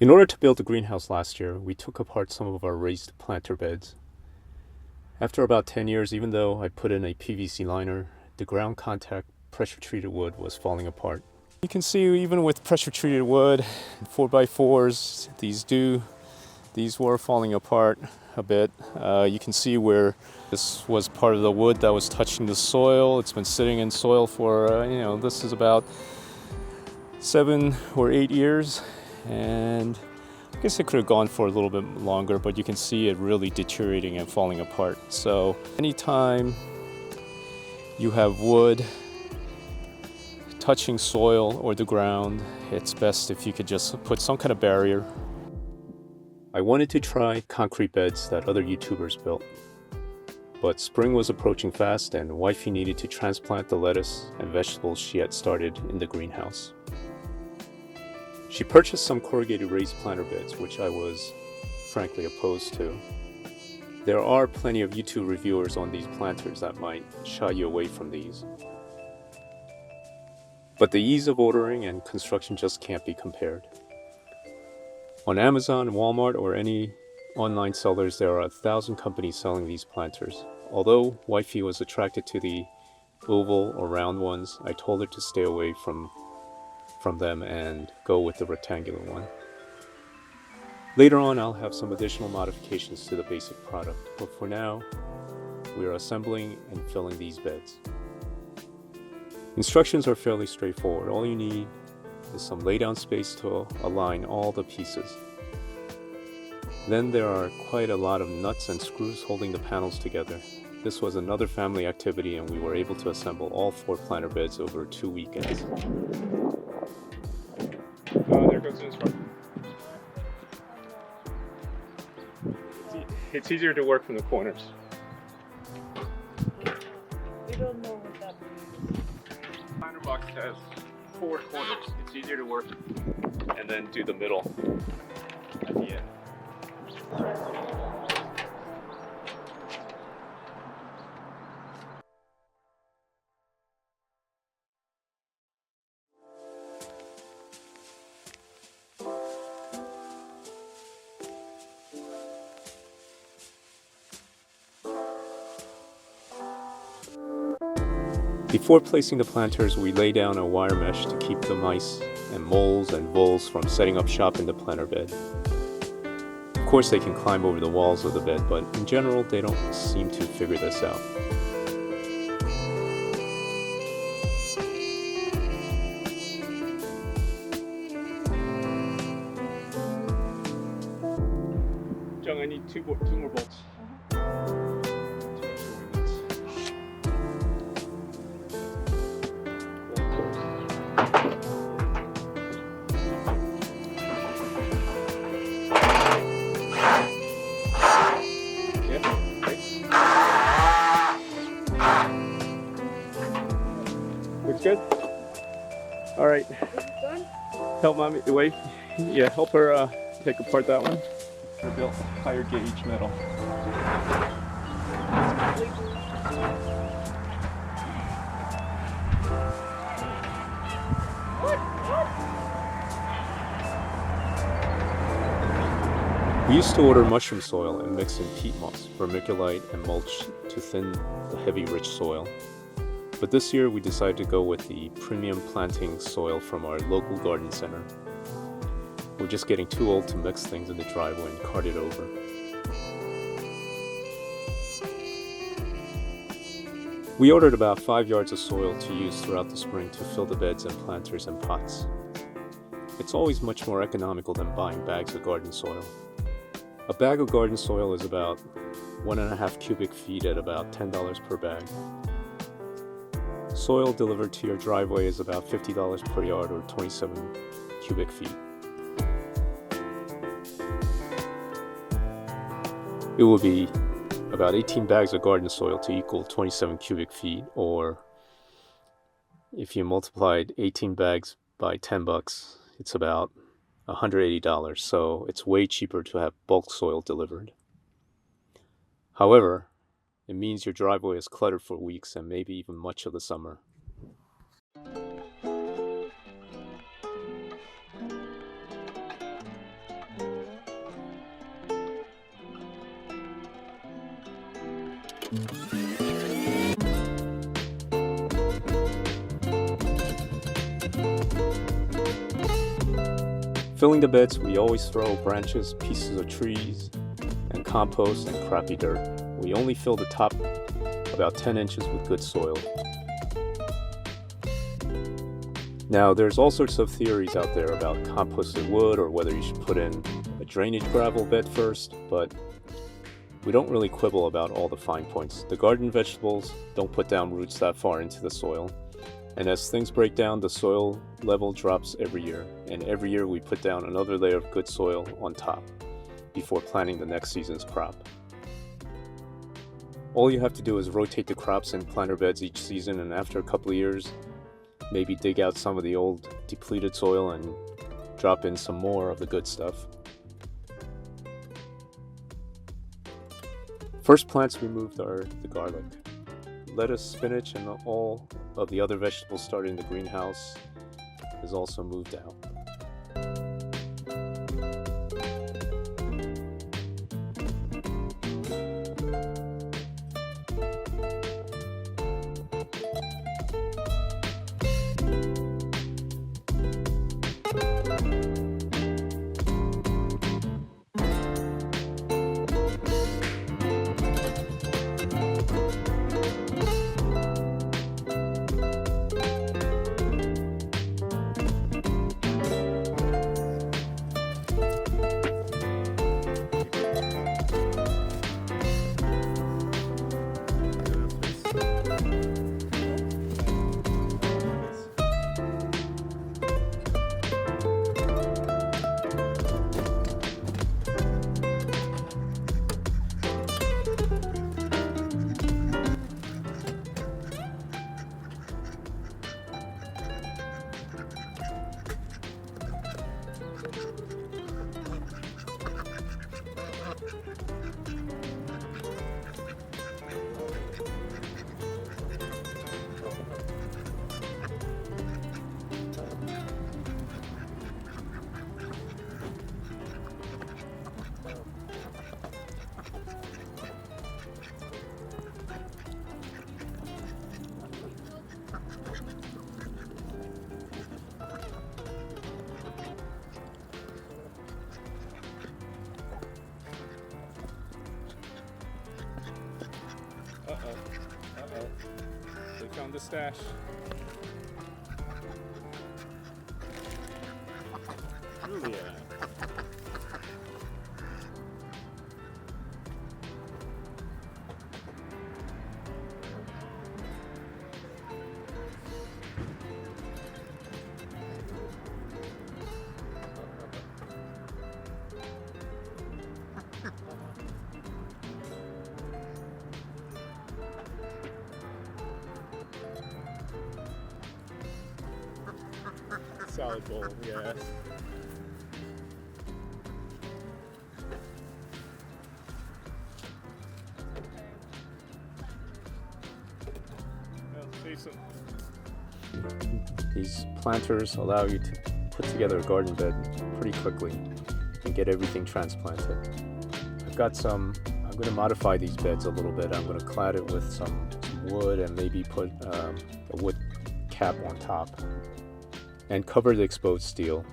In order to build the greenhouse last year, we took apart some of our raised planter beds. After about 10 years, even though I put in a PVC liner, the ground contact pressure treated wood was falling apart. You can see even with pressure treated wood, 4x4s, these were falling apart a bit. You can see where this was part of the wood that was touching the soil. It's been sitting in soil for, this is about 7 or 8 years. And I guess it could have gone for a little bit longer, but you can see it really deteriorating and falling apart. So anytime you have wood touching soil or the ground, it's best if you could just put some kind of barrier. I wanted to try concrete beds that other YouTubers built, but spring was approaching fast and wifey needed to transplant the lettuce and vegetables she had started in the greenhouse. She purchased some corrugated raised planter beds, which I was frankly opposed to. There are plenty of YouTube reviewers on these planters that might shy you away from these. But the ease of ordering and construction just can't be compared. On Amazon, Walmart, or any online sellers, there are 1,000 companies selling these planters. Although wifey was attracted to the oval or round ones, I told her to stay away from them and go with the rectangular one. Later on, I'll have some additional modifications to the basic product, but for now, we are assembling and filling these beds. Instructions are fairly straightforward. All you need is some laydown space to align all the pieces. Then there are quite a lot of nuts and screws holding the panels together. This was another family activity, and we were able to assemble all 4 planter beds over 2 weekends. There goes this one. It's easier to work from the corners. We don't know what that means. Planter box has 4 corners. It's easier to work and then do the middle at the end. Before placing the planters, we lay down a wire mesh to keep the mice and moles and voles from setting up shop in the planter bed. Of course, they can climb over the walls of the bed, but in general, they don't seem to figure this out. Jung, I need two more bolts. Looks good? Alright. Help mommy wait. Yeah, help her take apart that one. They're built higher gauge metal. We used to order mushroom soil and mix in peat moss, vermiculite, and mulch to thin the heavy, rich soil. But this year we decided to go with the premium planting soil from our local garden center. We're just getting too old to mix things in the driveway and cart it over. We ordered about 5 yards of soil to use throughout the spring to fill the beds and planters and pots. It's always much more economical than buying bags of garden soil. A bag of garden soil is about 1.5 cubic feet at about $10 per bag. Soil delivered to your driveway is about $50 per yard or 27 cubic feet. It will be about 18 bags of garden soil to equal 27 cubic feet, or if you multiplied 18 bags by $10, it's about $180, so it's way cheaper to have bulk soil delivered. However, it means your driveway is cluttered for weeks and maybe even much of the summer. Filling the beds, we always throw branches, pieces of trees, and compost and crappy dirt. We only fill the top about 10 inches with good soil. Now, there's all sorts of theories out there about composted wood or whether you should put in a drainage gravel bed first, but we don't really quibble about all the fine points. The garden vegetables don't put down roots that far into the soil, and as things break down, the soil level drops every year, and every year we put down another layer of good soil on top before planting the next season's crop. All you have to do is rotate the crops in planter beds each season, and after a couple of years, maybe dig out some of the old depleted soil and drop in some more of the good stuff. First plants we moved are the garlic. Lettuce, spinach, and all of the other vegetables started in the greenhouse is also moved out. They found the stash. Julia. Salad bowl, yes. These planters allow you to put together a garden bed pretty quickly and get everything transplanted. I've got some, I'm going to modify these beds a little bit. I'm going to clad it with some wood and maybe put a wood cap on top and cover the exposed steel.